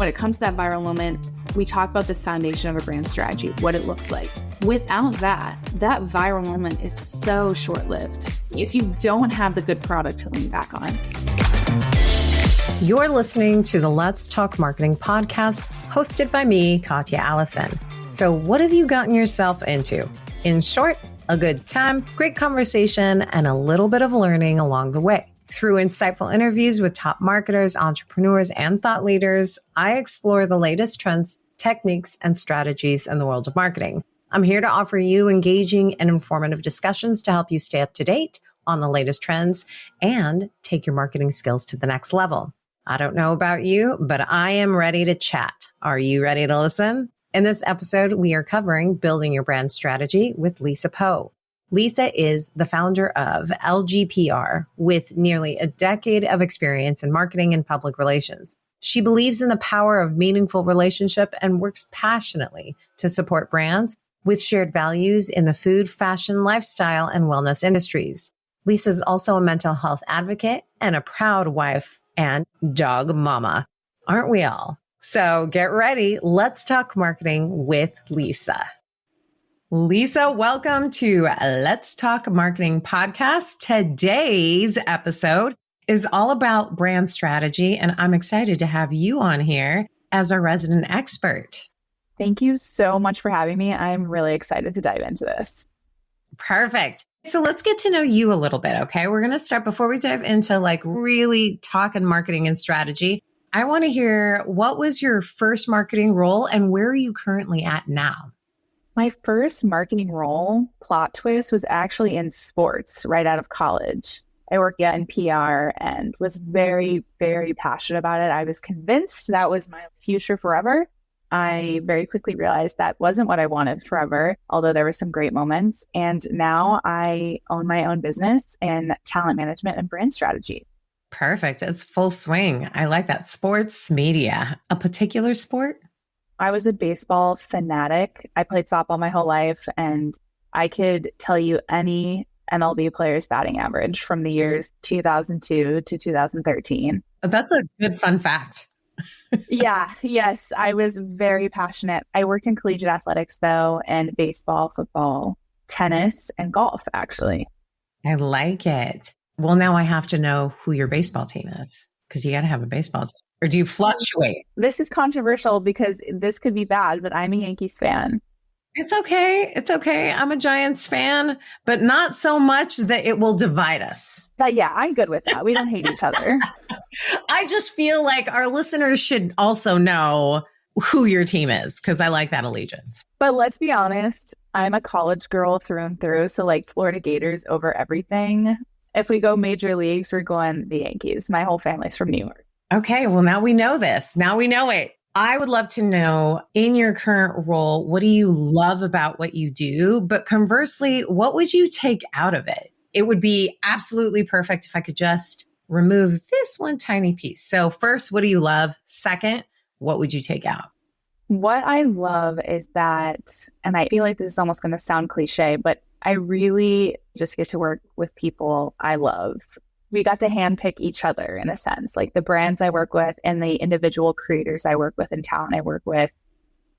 When it comes to that viral moment, we talk about this foundation of a brand strategy, what it looks like. Without that viral moment is so short-lived if you don't have the good product to lean back on. You're listening to the Let's Talk Marketing podcast, hosted by me, Katya Allison. So what have you gotten yourself into? In short, a good time, great conversation, and a little bit of learning along the way. Through insightful interviews with top marketers, entrepreneurs, and thought leaders, I explore the latest trends, techniques, and strategies in the world of marketing. I'm here to offer you engaging and informative discussions to help you stay up to date on the latest trends and take your marketing skills to the next level. I don't know about you, but I am ready to chat. Are you ready to listen? In this episode, we are covering building your brand strategy with Lisa Poe. Lisa is the founder of LGPR with nearly a decade of experience in marketing and public relations. She believes in the power of meaningful relationship and works passionately to support brands with shared values in the food, fashion, lifestyle, and wellness industries. Lisa is also a mental health advocate and a proud wife and dog mama. Aren't we all? So get ready. Let's talk marketing with Lisa. Lisa, welcome to Let's Talk Marketing podcast. Today's episode is all about brand strategy, and I'm excited to have you on here as our resident expert. Thank you so much for having me. I'm really excited to dive into this. Perfect. So let's get to know you a little bit, okay? We're going to start before we dive into really talking marketing and strategy. I want to hear, what was your first marketing role and where are you currently at now? My first marketing role, plot twist, was actually in sports right out of college. I worked in PR and was very, very passionate about it. I was convinced that was my future forever. I very quickly realized that wasn't what I wanted forever, although there were some great moments. And now I own my own business in talent management and brand strategy. Perfect. It's full swing. I like that. Sports media. A particular sport? I was a baseball fanatic. I played softball my whole life, and I could tell you any MLB player's batting average from the years 2002 to 2013. That's a good fun fact. Yes, I was very passionate. I worked in collegiate athletics, though, and baseball, football, tennis, and golf, actually. I like it. Well, now I have to know who your baseball team is, because you got to have a baseball team. Or do you fluctuate? This is controversial because this could be bad, but I'm a Yankees fan. It's okay. It's okay. I'm a Giants fan, but not so much that it will divide us. But yeah, I'm good with that. We don't hate each other. I just feel like our listeners should also know who your team is, because I like that allegiance. But let's be honest, I'm a college girl through and through. So Florida Gators over everything. If we go major leagues, we're going the Yankees. My whole family's from New York. Okay, well, now we know this. Now we know it. I would love to know, in your current role, what do you love about what you do? But conversely, what would you take out of it? It would be absolutely perfect if I could just remove this one tiny piece. So first, what do you love? Second, what would you take out? What I love is that, and I feel like this is almost going to sound cliche, but I really just get to work with people I love. We got to handpick each other in a sense, like the brands I work with and the individual creators I work with and talent I work with.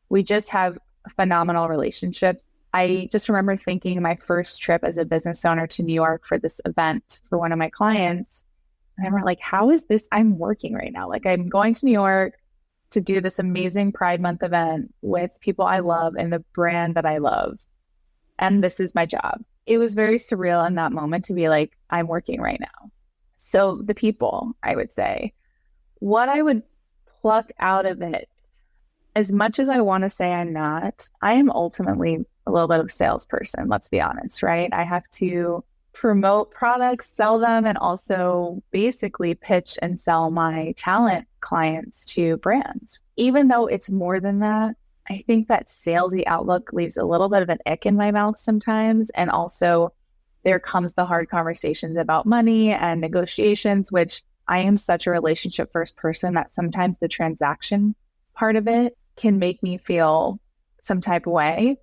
We just have phenomenal relationships. I just remember thinking my first trip as a business owner to New York for this event for one of my clients. And I'm like, how is this? I'm working right now. I'm going to New York to do this amazing Pride Month event with people I love and the brand that I love. And this is my job. It was very surreal in that moment to be like, I'm working right now. So the people, I would say, what I would pluck out of it, as much as I want to say I'm not, I am ultimately a little bit of a salesperson, let's be honest, right? I have to promote products, sell them, and also basically pitch and sell my talent clients to brands. Even though it's more than that, I think that salesy outlook leaves a little bit of an ick in my mouth sometimes. And also there comes the hard conversations about money and negotiations, which I am such a relationship first person that sometimes the transaction part of it can make me feel some type of way.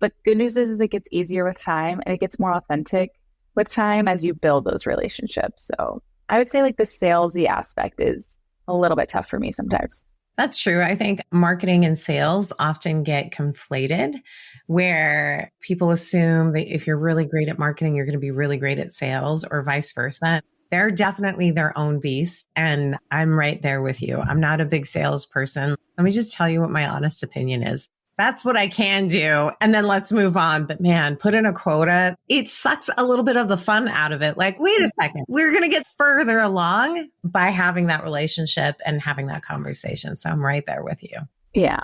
But good news is it gets easier with time and it gets more authentic with time as you build those relationships. So I would say the salesy aspect is a little bit tough for me sometimes. That's true. I think marketing and sales often get conflated where people assume that if you're really great at marketing, you're going to be really great at sales or vice versa. They're definitely their own beast. And I'm right there with you. I'm not a big salesperson. Let me just tell you what my honest opinion is. That's what I can do. And then let's move on. But man, put in a quota. It sucks a little bit of the fun out of it. Like, wait a second, we're going to get further along by having that relationship and having that conversation. So I'm right there with you. Yeah.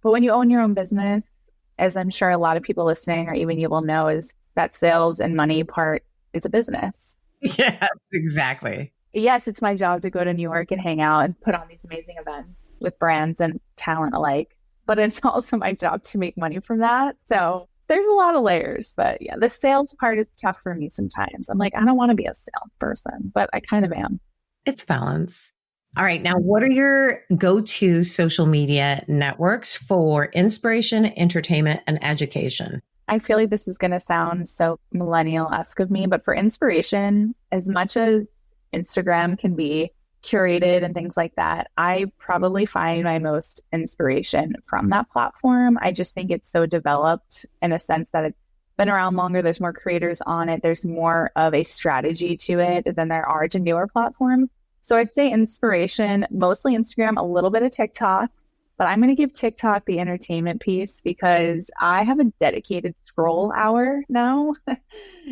But when you own your own business, as I'm sure a lot of people listening or even you will know, is that sales and money part is a business. Yes, exactly. Yes, it's my job to go to New York and hang out and put on these amazing events with brands and talent alike. But it's also my job to make money from that. So there's a lot of layers. But yeah, the sales part is tough for me sometimes. I'm like, I don't want to be a salesperson, but I kind of am. It's balance. All right. Now, what are your go-to social media networks for inspiration, entertainment, and education? I feel like this is going to sound so millennial-esque of me, but for inspiration, as much as Instagram can be curated and things like that, I probably find my most inspiration from that platform. I just think it's so developed in a sense that it's been around longer. There's more creators on it. There's more of a strategy to it than there are to newer platforms. So I'd say inspiration, mostly Instagram, a little bit of TikTok. But I'm going to give TikTok the entertainment piece because I have a dedicated scroll hour now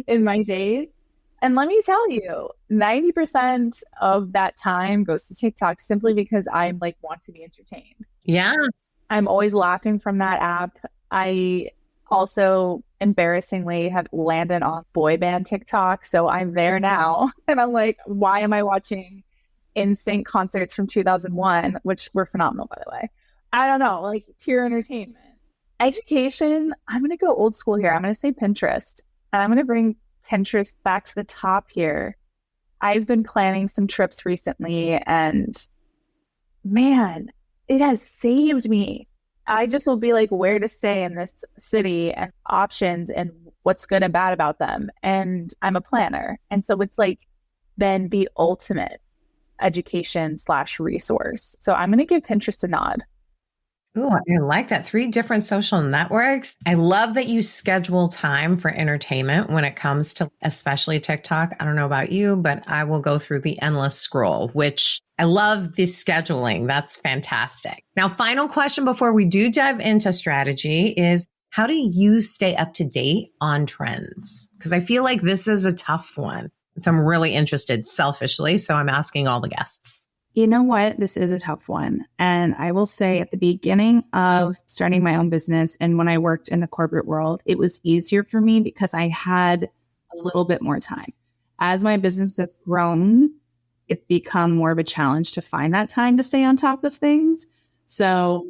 in my days. And let me tell you, 90% of that time goes to TikTok simply because I want to be entertained. Yeah. I'm always laughing from that app. I also embarrassingly have landed on boy band TikTok. So I'm there now. And I'm like, why am I watching NSYNC concerts from 2001, which were phenomenal, by the way? I don't know, pure entertainment. Education, I'm going to go old school here. I'm going to say Pinterest. And I'm going to bring Pinterest back to the top here. I've been planning some trips recently and man, it has saved me. I just will be like, where to stay in this city and options and what's good and bad about them. And I'm a planner. And so it's then the ultimate education/resource. So I'm going to give Pinterest a nod. Oh, I like that. 3 different social networks. I love that you schedule time for entertainment when it comes to especially TikTok. I don't know about you, but I will go through the endless scroll, which I love this scheduling. That's fantastic. Now, final question before we do dive into strategy is how do you stay up to date on trends? Because I feel like this is a tough one. So I'm really interested selfishly. So I'm asking all the guests. You know what? This is a tough one. And I will say at the beginning of starting my own business and when I worked in the corporate world, it was easier for me because I had a little bit more time. As my business has grown, it's become more of a challenge to find that time to stay on top of things. So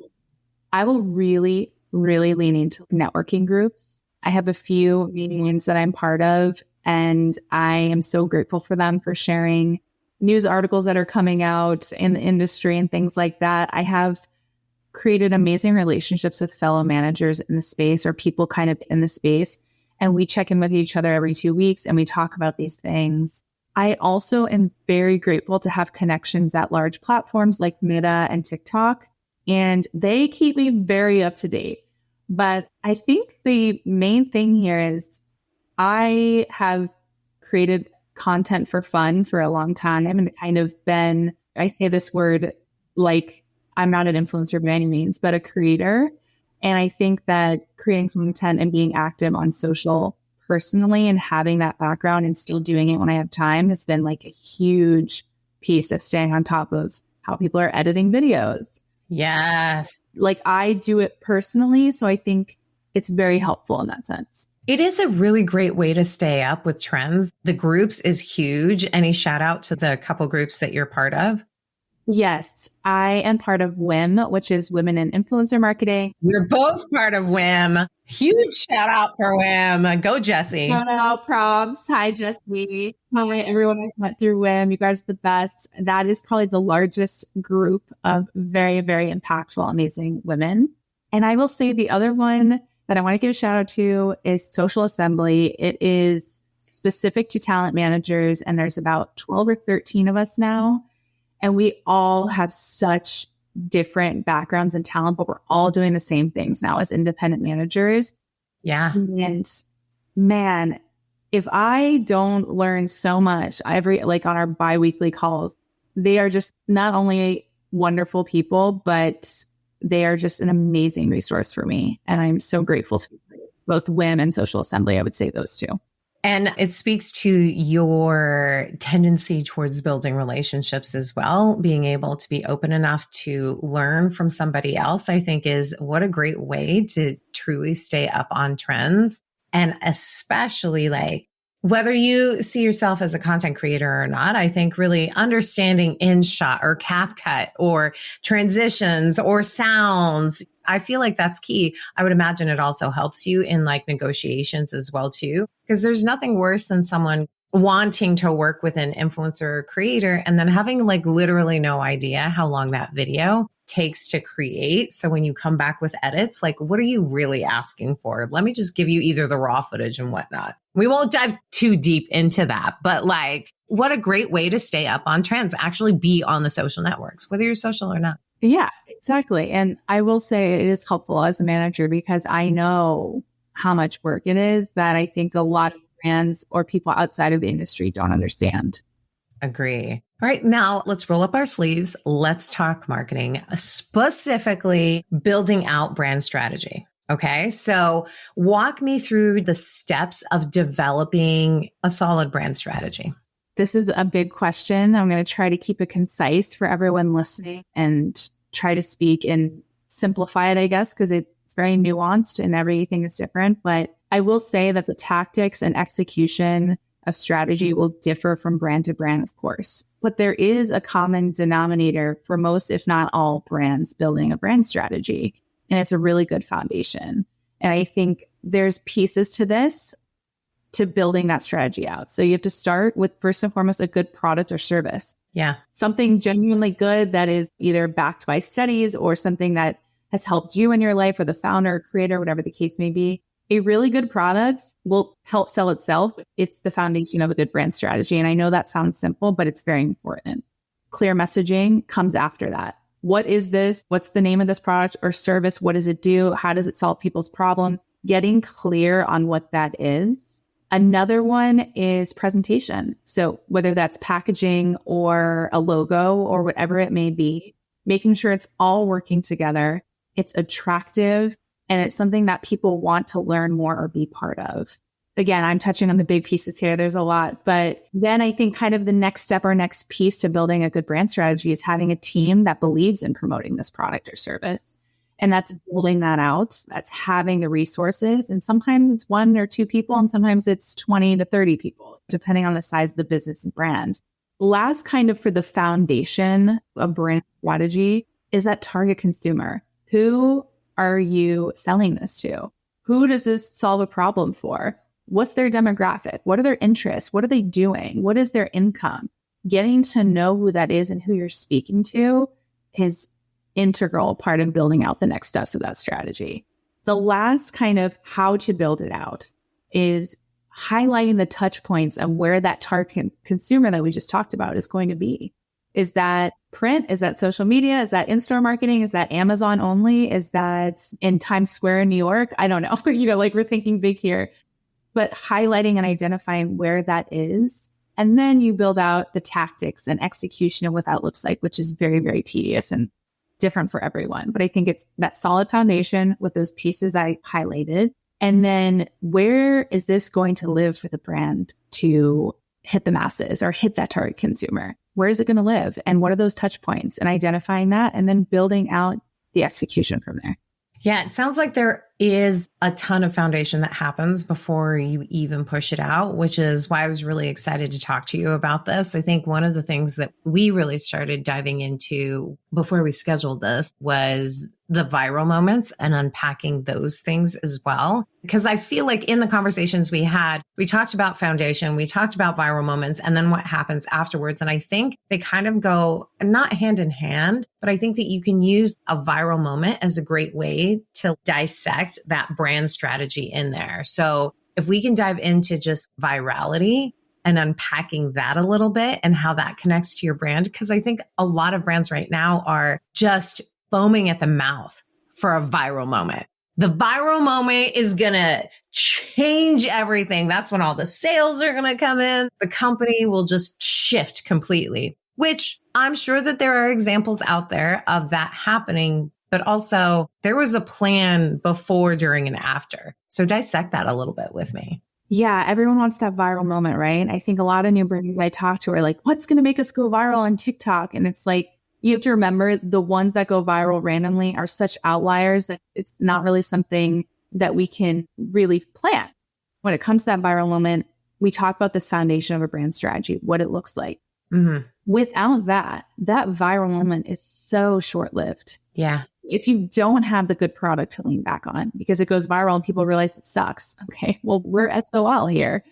I will really, really lean into networking groups. I have a few meetings that I'm part of, and I am so grateful for them for sharing news articles that are coming out in the industry and things like that. I have created amazing relationships with fellow managers in the space or people kind of in the space. And we check in with each other every 2 weeks and we talk about these things. I also am very grateful to have connections at large platforms like Meta and TikTok, and they keep me very up to date. But I think the main thing here is I have created content for fun for a long time and kind of been, I say this word like I'm not an influencer by any means, but a creator. And I think that creating content and being active on social personally and having that background and still doing it when I have time has been a huge piece of staying on top of how people are editing videos. Yes. I do it personally. So I think it's very helpful in that sense. It is a really great way to stay up with trends. The groups is huge. Any shout out to the couple groups that you're part of? Yes, I am part of WIM, which is Women in Influencer Marketing. We're both part of WIM. Huge shout out for WIM. Go, Jessie. Shout out, props. Hi, Jessie. Hi, everyone I went through WIM. You guys are the best. That is probably the largest group of very, very impactful, amazing women. And I will say the other one that I want to give a shout out to is Social Assembly. It is specific to talent managers, and there's about 12 or 13 of us now. And we all have such different backgrounds and talent, but we're all doing the same things now as independent managers. Yeah. And man, if I don't learn so much like on our biweekly calls, they are just not only wonderful people, but they are just an amazing resource for me. And I'm so grateful to both WIM and Social Assembly. I would say those two. And it speaks to your tendency towards building relationships as well. Being able to be open enough to learn from somebody else, I think is what a great way to truly stay up on trends. And especially like whether you see yourself as a content creator or not, I think really understanding InShot or CapCut or transitions or sounds, I feel like that's key. I would imagine it also helps you in like negotiations as well too, because there's nothing worse than someone wanting to work with an influencer or creator and then having like literally no idea how long that video takes to create. So when you come back with edits, like what are you really asking for? Let me just give you either the raw footage and whatnot. We won't dive too deep into that, but like what a great way to stay up on trends, actually be on the social networks, whether you're social or not. Yeah, exactly. And I will say it is helpful as a manager because I know how much work it is that I think a lot of brands or people outside of the industry don't understand. Agree. All right, now let's roll up our sleeves. Let's talk marketing, specifically building out brand strategy. Okay, so walk me through the steps of developing a solid brand strategy. This is a big question. I'm going to try to keep it concise for everyone listening and try to speak and simplify it, I guess, because it's very nuanced and everything is different. But I will say that the tactics and execution of strategy will differ from brand to brand, of course. But there is a common denominator for most, if not all, brands building a brand strategy. And it's a really good foundation. And I think there's pieces to this to building that strategy out. So you have to start with, first and foremost, a good product or service. Yeah. Something genuinely good that is either backed by studies or something that has helped you in your life or the founder or creator, whatever the case may be. A really good product will help sell itself. It's the foundation of a good brand strategy. And I know that sounds simple, but it's very important. Clear messaging comes after that. What is this? What's the name of this product or service? What does it do? How does it solve people's problems? Getting clear on what that is. Another one is presentation. So whether that's packaging or a logo or whatever it may be, making sure it's all working together, it's attractive, and it's something that people want to learn more or be part of. Again, I'm touching on the big pieces here. There's a lot. But then I think kind of the next step or next piece to building a good brand strategy is having a team that believes in promoting this product or service. And that's building that out. That's having the resources. And sometimes it's 1 or 2 people, and sometimes it's 20 to 30 people, depending on the size of the business and brand. Last, kind of for the foundation of brand strategy, is that target consumer. Who are you selling this to? Who does this solve a problem for? What's their demographic? What are their interests? What are they doing? What is their income? Getting to know who that is and who you're speaking to is integral part of building out the next steps of that strategy. The last kind of how to build it out is highlighting the touch points of where that target consumer that we just talked about is going to be. Is that print? Is that social media? Is that in-store marketing? Is that Amazon only? Is that in Times Square in New York? I don't know. Like we're thinking big here, but highlighting and identifying where that is. And then you build out the tactics and execution of what that looks like, which is very, very tedious and different for everyone. But I think it's that solid foundation with those pieces I highlighted. And then where is this going to live for the brand to hit the masses or hit that target consumer? Where is it going to live? And what are those touch points? And identifying that and then building out the execution from there. Yeah, it sounds like there is a ton of foundation that happens before you even push it out, which is why I was really excited to talk to you about this. I think one of the things that we really started diving into before we scheduled this was the viral moments and unpacking those things as well. Because I feel like in the conversations we had, we talked about foundation, we talked about viral moments, and then what happens afterwards. And I think they kind of go not hand in hand, but I think that you can use a viral moment as a great way to dissect that brand strategy in there. So if we can dive into just virality, and unpacking that a little bit and how that connects to your brand. Because I think a lot of brands right now are just foaming at the mouth for a viral moment. The viral moment is going to change everything. That's when all the sales are going to come in. The company will just shift completely, which I'm sure that there are examples out there of that happening. But also there was a plan before, during, and after. So dissect that a little bit with me. Yeah, everyone wants that viral moment, right? I think a lot of new brands I talk to are like, what's going to make us go viral on TikTok? And it's like, you have to remember the ones that go viral randomly are such outliers that it's not really something that we can really plan. When it comes to that viral moment, we talk about this foundation of a brand strategy, what it looks like. Mm-hmm. Without that viral moment is so short-lived. Yeah. If you don't have the good product to lean back on because it goes viral and people realize it sucks. Okay, well, we're SOL here.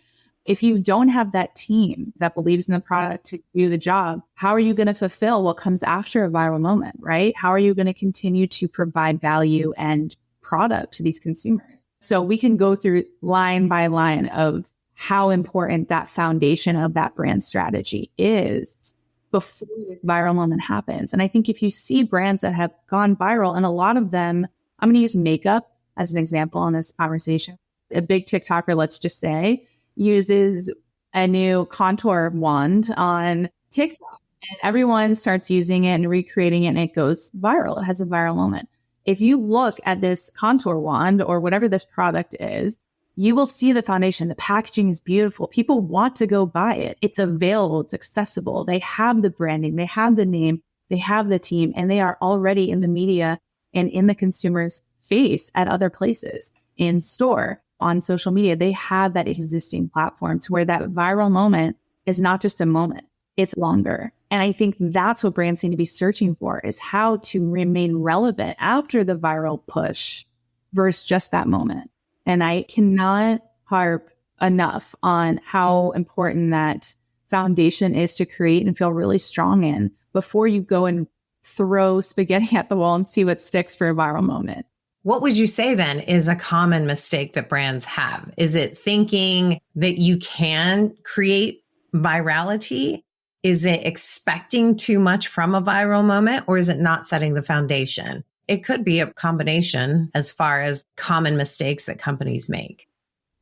If you don't have that team that believes in the product to do the job, how are you going to fulfill what comes after a viral moment, right? How are you going to continue to provide value and product to these consumers? So we can go through line by line of how important that foundation of that brand strategy is before this viral moment happens. And I think if you see brands that have gone viral, and a lot of them, I'm going to use makeup as an example in this conversation. A big TikToker, let's just say, uses a new contour wand on TikTok and everyone starts using it and recreating it and it goes viral. It has a viral moment. If you look at this contour wand or whatever this product is, you will see the foundation. The packaging is beautiful. People want to go buy it. It's available. It's accessible. They have the branding. They have the name. They have the team, and they are already in the media and in the consumer's face at other places, in store, on social media. They have that existing platform to where that viral moment is not just a moment. It's longer. And I think that's what brands need to be searching for, is how to remain relevant after the viral push versus just that moment. And I cannot harp enough on how important that foundation is to create and feel really strong in before you go and throw spaghetti at the wall and see what sticks for a viral moment. What would you say then is a common mistake that brands have? Is it thinking that you can create virality? Is it expecting too much from a viral moment, or is it not setting the foundation? It could be a combination as far as common mistakes that companies make.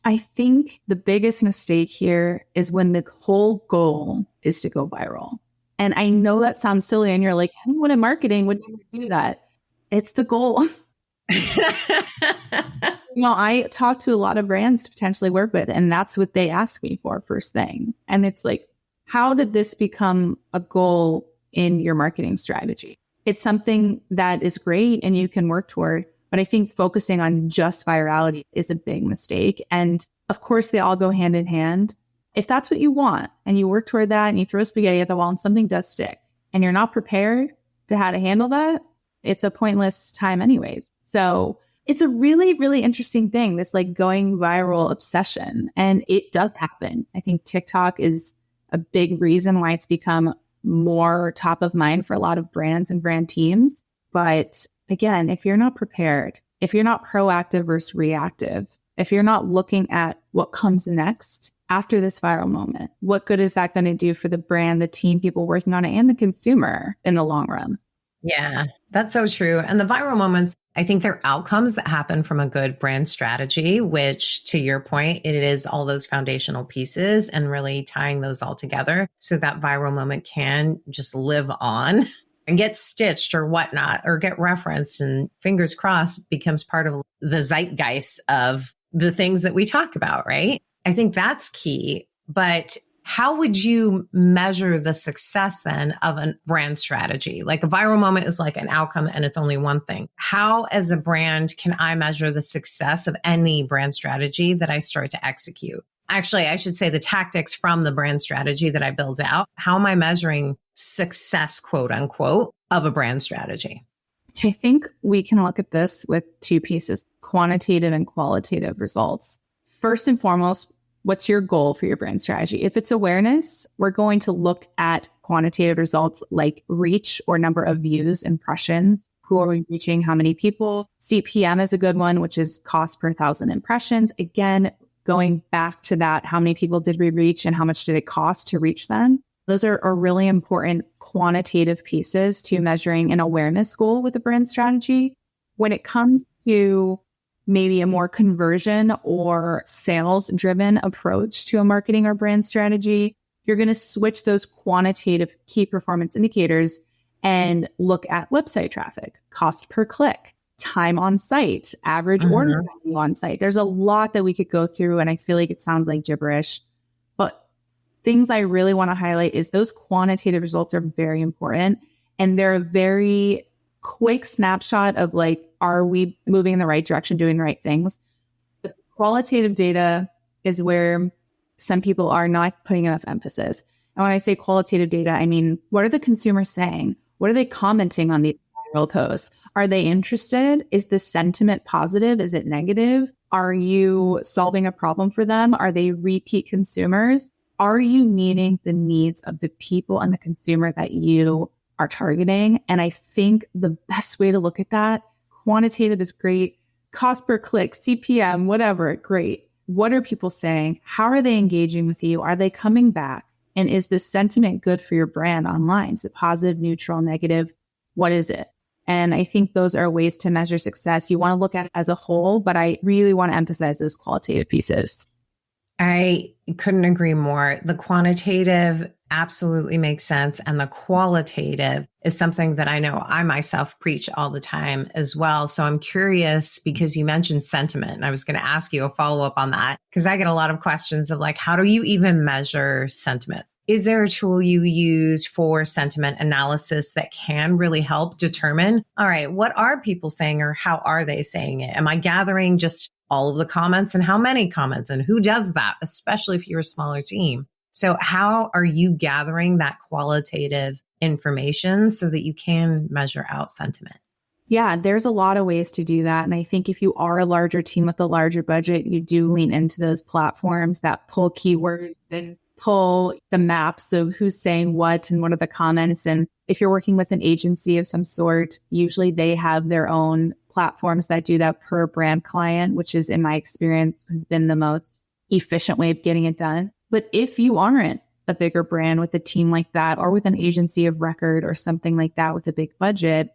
I think the biggest mistake here is when the whole goal is to go viral. And I know that sounds silly and you're like, anyone in marketing would never do that. It's the goal. I talk to a lot of brands to potentially work with, and that's what they ask me for first thing. And it's like, how did this become a goal in your marketing strategy? It's something that is great and you can work toward, but I think focusing on just virality is a big mistake. And of course, they all go hand in hand. If that's what you want and you work toward that and you throw spaghetti at the wall and something does stick and you're not prepared to how to handle that, it's a pointless time anyways. So it's a really, really interesting thing, this like going viral obsession. And it does happen. I think TikTok is a big reason why it's become more top of mind for a lot of brands and brand teams. But again, if you're not prepared, if you're not proactive versus reactive, if you're not looking at what comes next after this viral moment, what good is that going to do for the brand, the team, people working on it, and the consumer in the long run? Yeah, that's so true. And the viral moments, I think they're outcomes that happen from a good brand strategy, which to your point, it is all those foundational pieces and really tying those all together so that viral moment can just live on and get stitched or whatnot, or get referenced, and fingers crossed becomes part of the zeitgeist of the things that we talk about, right? I think that's key. But how would you measure the success then of a brand strategy? Like a viral moment is like an outcome and it's only one thing. How, as a brand, can I measure the success of any brand strategy that I start to execute? Actually, I should say the tactics from the brand strategy that I build out. How am I measuring success, quote unquote, of a brand strategy? I think we can look at this with two pieces, quantitative and qualitative results. First and foremost, what's your goal for your brand strategy? If it's awareness, we're going to look at quantitative results like reach or number of views, impressions. Who are we reaching? How many people? CPM is a good one, which is cost per 1,000 impressions. Again, going back to that, how many people did we reach and how much did it cost to reach them? Those are really important quantitative pieces to measuring an awareness goal with a brand strategy. When it comes to maybe a more conversion or sales driven approach to a marketing or brand strategy, you're going to switch those quantitative key performance indicators and look at website traffic, cost per click, time on site, average order value on site. There's a lot that we could go through, and I feel like it sounds like gibberish, but things I really want to highlight is those quantitative results are very important, and they're a very quick snapshot of like, are we moving in the right direction, doing the right things? But qualitative data is where some people are not putting enough emphasis. And when I say qualitative data, I mean, what are the consumers saying? What are they commenting on these viral posts? Are they interested? Is the sentiment positive? Is it negative? Are you solving a problem for them? Are they repeat consumers? Are you meeting the needs of the people and the consumer that you are targeting? And I think the best way to look at that, quantitative is great. Cost per click, CPM, whatever, great. What are people saying? How are they engaging with you? Are they coming back? And is the sentiment good for your brand online? Is it positive, neutral, negative? What is it? And I think those are ways to measure success. You want to look at it as a whole, but I really want to emphasize those qualitative pieces. I couldn't agree more. The quantitative absolutely makes sense. And the qualitative is something that I know I myself preach all the time as well. So I'm curious because you mentioned sentiment, and I was going to ask you a follow-up on that because I get a lot of questions of like, how do you even measure sentiment? Is there a tool you use for sentiment analysis that can really help determine, all right, what are people saying or how are they saying it? Am I gathering just all of the comments and how many comments and who does that, especially if you're a smaller team? So how are you gathering that qualitative information so that you can measure out sentiment? Yeah, there's a lot of ways to do that. And I think if you are a larger team with a larger budget, you do lean into those platforms that pull keywords and pull the maps of who's saying what and what are the comments. And if you're working with an agency of some sort, usually they have their own platforms that do that per brand client, which is, in my experience, has been the most efficient way of getting it done. But if you aren't a bigger brand with a team like that, or with an agency of record or something like that with a big budget,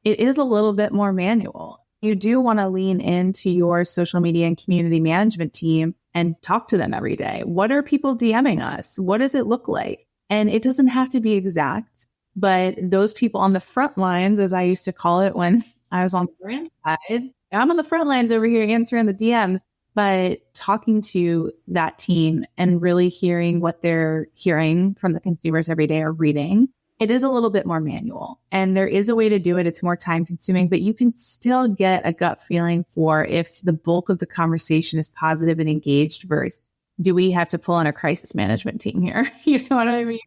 it is a little bit more manual. You do want to lean into your social media and community management team and talk to them every day. What are people DMing us? What does it look like? And it doesn't have to be exact, but those people on the front lines, as I used to call it when I was on the brand side, I'm on the front lines over here answering the DMs, but talking to that team and really hearing what they're hearing from the consumers every day or reading, it is a little bit more manual. And there is a way to do it. It's more time consuming, but you can still get a gut feeling for if the bulk of the conversation is positive and engaged versus do we have to pull in a crisis management team here? You know what I mean?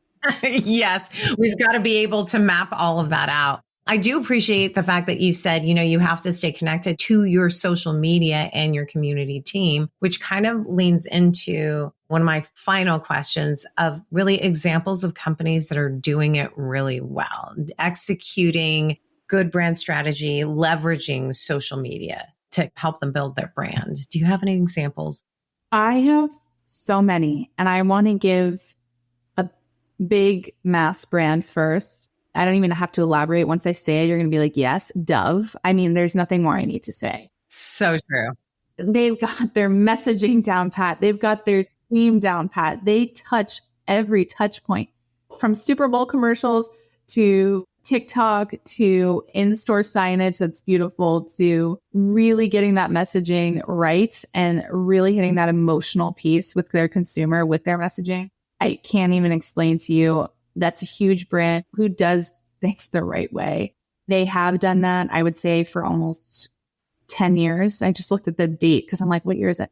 Yes, we've got to be able to map all of that out. I do appreciate the fact that you said, you have to stay connected to your social media and your community team, which kind of leans into one of my final questions of really examples of companies that are doing it really well, executing good brand strategy, leveraging social media to help them build their brand. Do you have any examples? I have so many, and I want to give a big mass brand first. I don't even have to elaborate. Once I say it, you're going to be like, yes, Dove. I mean, there's nothing more I need to say. So true. They've got their messaging down pat. They've got their team down pat. They touch every touch point, from Super Bowl commercials to TikTok to in-store signage that's beautiful to really getting that messaging right and really hitting that emotional piece with their consumer, with their messaging. I can't even explain to you. That's a huge brand who does things the right way. They have done that, I would say, for almost 10 years. I just looked at the date because I'm like, what year is it?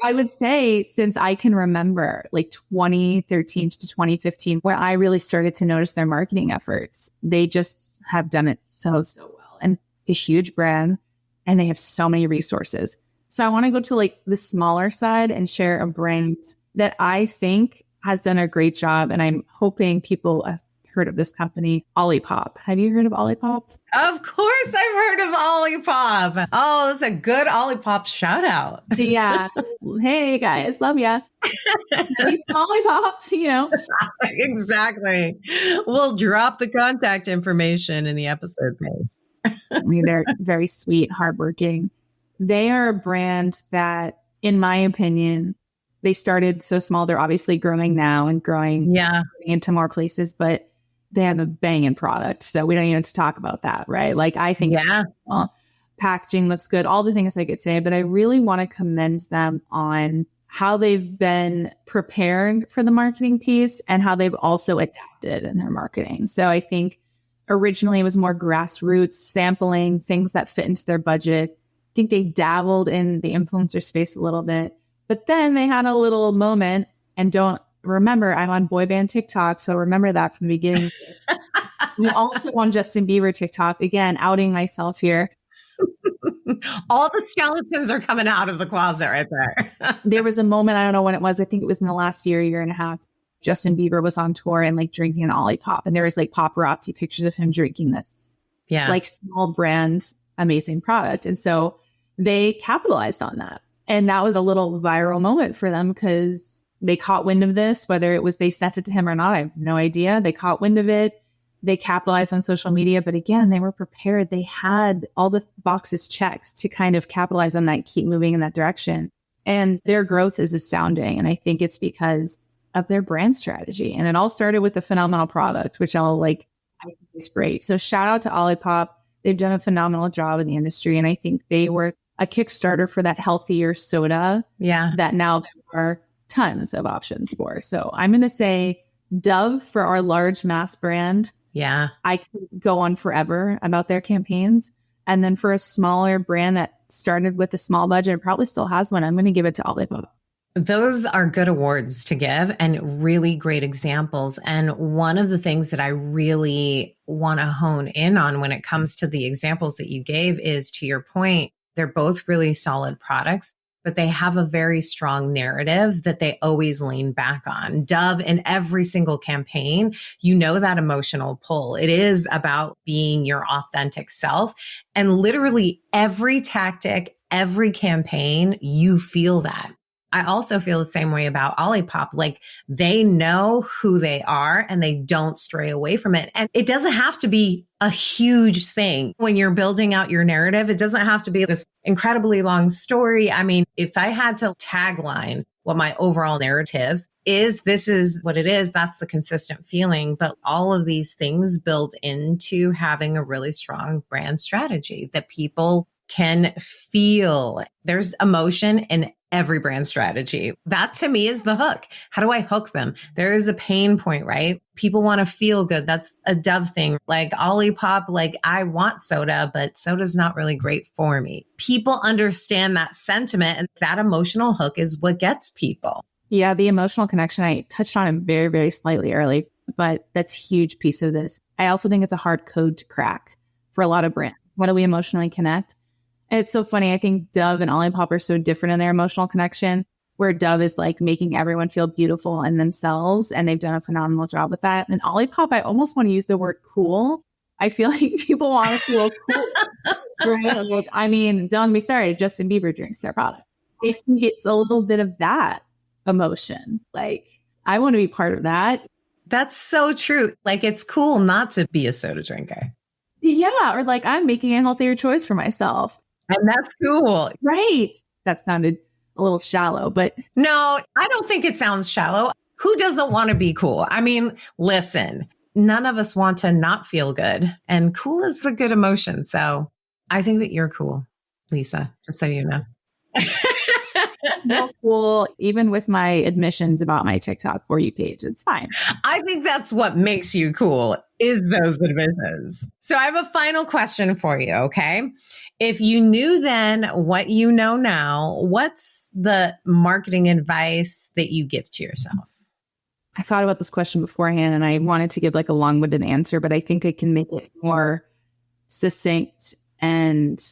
I would say since I can remember, like 2013 to 2015, when I really started to notice their marketing efforts. They just have done it so well. And it's a huge brand and they have so many resources. So I want to go to like the smaller side and share a brand that I think has done a great job. And I'm hoping people heard of this company, Olipop. Have you heard of Olipop? Of course I've heard of Olipop. Oh, that's a good Olipop shout out. Yeah. Hey guys, love ya. At least Olipop, Exactly. We'll drop the contact information in the episode page. I mean, they're very sweet, hardworking. They are a brand that, in my opinion, they started so small. They're obviously growing now and growing into more places, but they have a banging product. So we don't even have to talk about that, right? Like, I think packaging looks good, all the things I could say, but I really want to commend them on how they've been prepared for the marketing piece and how they've also adapted in their marketing. So I think originally it was more grassroots sampling, things that fit into their budget. I think they dabbled in the influencer space a little bit, but then they had a little moment, and don't remember, I'm on boy band TikTok. So remember that from the beginning. I'm also on Justin Bieber TikTok, again, outing myself here. All the skeletons are coming out of the closet right there. There was a moment, I don't know when it was. I think it was in the last year and a half. Justin Bieber was on tour and like drinking an Olipop, and there was like paparazzi pictures of him drinking this like small brand, amazing product. And so they capitalized on that. And that was a little viral moment for them because they caught wind of this, whether it was they sent it to him or not, I have no idea. They caught wind of it. They capitalized on social media, but again, they were prepared. They had all the boxes checked to kind of capitalize on that, keep moving in that direction. And their growth is astounding. And I think it's because of their brand strategy. And it all started with the phenomenal product, which I think is great. So shout out to Olipop. They've done a phenomenal job in the industry. And I think they were a Kickstarter for that healthier soda that now there are tons of options for. So I'm going to say Dove for our large mass brand. Yeah. I could go on forever about their campaigns. And then for a smaller brand that started with a small budget and probably still has one, I'm going to give it to Olipop. Those are good awards to give and really great examples. And one of the things that I really want to hone in on when it comes to the examples that you gave is, to your point, they're both really solid products, but they have a very strong narrative that they always lean back on. Dove, in every single campaign, that emotional pull. It is about being your authentic self. And literally every tactic, every campaign, you feel that. I also feel the same way about Olipop. Like, they know who they are and they don't stray away from it. And it doesn't have to be a huge thing when you're building out your narrative. It doesn't have to be this incredibly long story. I mean, if I had to tagline what my overall narrative is, this is what it is. That's the consistent feeling. But all of these things build into having a really strong brand strategy that people can feel. There's emotion in every brand strategy. That to me is the hook. How do I hook them? There is a pain point, right? People want to feel good. That's a Dove thing. Like Olipop, like, I want soda, but soda's not really great for me. People understand that sentiment, and that emotional hook is what gets people. Yeah, the emotional connection, I touched on it very, very slightly early, but that's a huge piece of this. I also think it's a hard code to crack for a lot of brands. How do we emotionally connect? And it's so funny. I think Dove and Olipop are so different in their emotional connection, where Dove is like making everyone feel beautiful in themselves. And they've done a phenomenal job with that. And Olipop, I almost want to use the word cool. I feel like people want to feel cool. Right? Like, I mean, don't get me started. Justin Bieber drinks their product. I think it's a little bit of that emotion. Like, I want to be part of that. That's so true. Like, it's cool not to be a soda drinker. Yeah. Or like, I'm making a healthier choice for myself. And that's cool. Right. That sounded a little shallow, but no, I don't think it sounds shallow. Who doesn't want to be cool? I mean, listen, none of us want to not feel good, and cool is a good emotion. So I think that you're cool, Lisa, just so you know. No, cool. Even with my admissions about my TikTok For You page, it's fine. I think that's what makes you cool, is those admissions. So I have a final question for you. Okay. If you knew then what you know now, what's the marketing advice that you give to yourself? I thought about this question beforehand and I wanted to give like a long-winded answer, but I think I can make it more succinct. And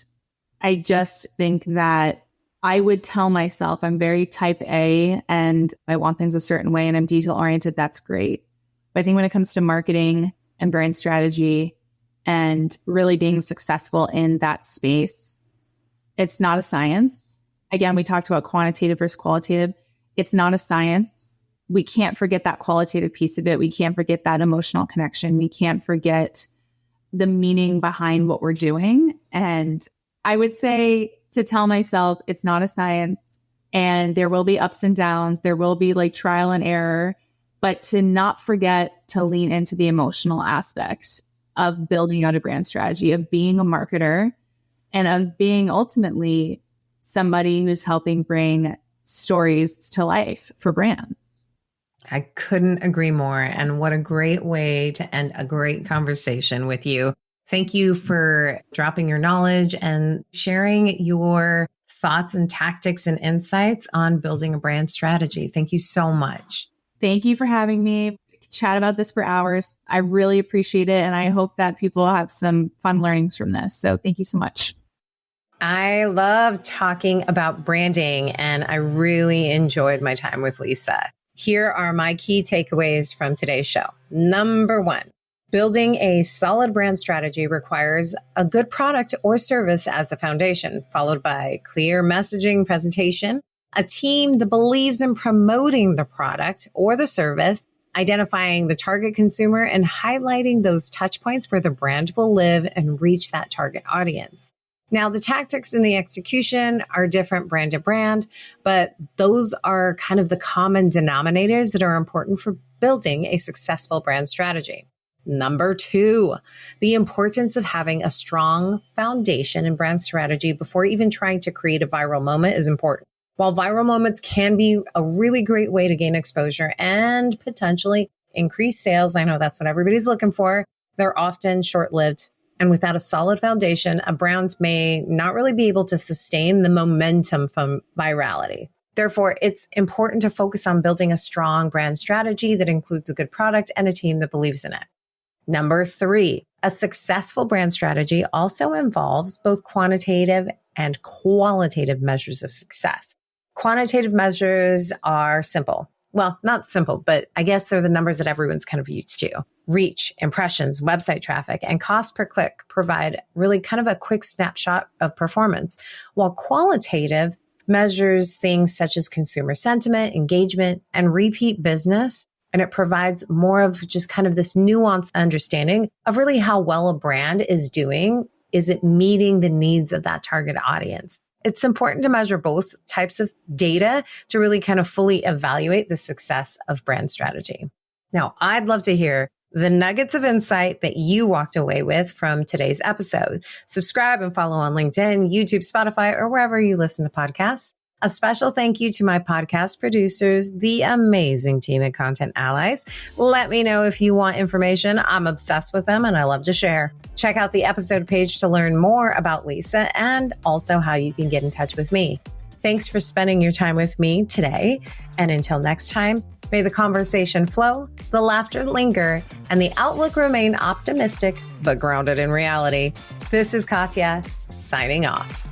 I just think that I would tell myself I'm very type A and I want things a certain way and I'm detail oriented. That's great. But I think when it comes to marketing and brand strategy and really being successful in that space, it's not a science. Again, we talked about quantitative versus qualitative. It's not a science. We can't forget that qualitative piece of it. We can't forget that emotional connection. We can't forget the meaning behind what we're doing. And I would say to tell myself it's not a science and there will be ups and downs. There will be like trial and error, but to not forget to lean into the emotional aspect of building out a brand strategy, of being a marketer, and of being ultimately somebody who's helping bring stories to life for brands. I couldn't agree more. And what a great way to end a great conversation with you. Thank you for dropping your knowledge and sharing your thoughts and tactics and insights on building a brand strategy. Thank you so much. Thank you for having me. Chat about this for hours. I really appreciate it. And I hope that people have some fun learnings from this. So thank you so much. I love talking about branding, and I really enjoyed my time with Lisa. Here are my key takeaways from today's show. Number 1, building a solid brand strategy requires a good product or service as the foundation, followed by clear messaging, presentation, a team that believes in promoting the product or the service, identifying the target consumer, and highlighting those touch points where the brand will live and reach that target audience. Now, the tactics and the execution are different brand to brand, but those are kind of the common denominators that are important for building a successful brand strategy. Number 2, the importance of having a strong foundation in brand strategy before even trying to create a viral moment is important. While viral moments can be a really great way to gain exposure and potentially increase sales, I know that's what everybody's looking for, they're often short-lived. And without a solid foundation, a brand may not really be able to sustain the momentum from virality. Therefore, it's important to focus on building a strong brand strategy that includes a good product and a team that believes in it. Number 3, a successful brand strategy also involves both quantitative and qualitative measures of success. Quantitative measures are simple. Well, not simple, but I guess they're the numbers that everyone's kind of used to. Reach, impressions, website traffic, and cost per click provide really kind of a quick snapshot of performance, while qualitative measures things such as consumer sentiment, engagement, and repeat business. And it provides more of just kind of this nuanced understanding of really how well a brand is doing. Is it meeting the needs of that target audience? It's important to measure both types of data to really kind of fully evaluate the success of brand strategy. Now, I'd love to hear the nuggets of insight that you walked away with from today's episode. Subscribe and follow on LinkedIn, YouTube, Spotify, or wherever you listen to podcasts. A special thank you to my podcast producers, the amazing team at Content Allies. Let me know if you want information. I'm obsessed with them and I love to share. Check out the episode page to learn more about Lisa and also how you can get in touch with me. Thanks for spending your time with me today. And until next time, may the conversation flow, the laughter linger, and the outlook remain optimistic but grounded in reality. This is Katya signing off.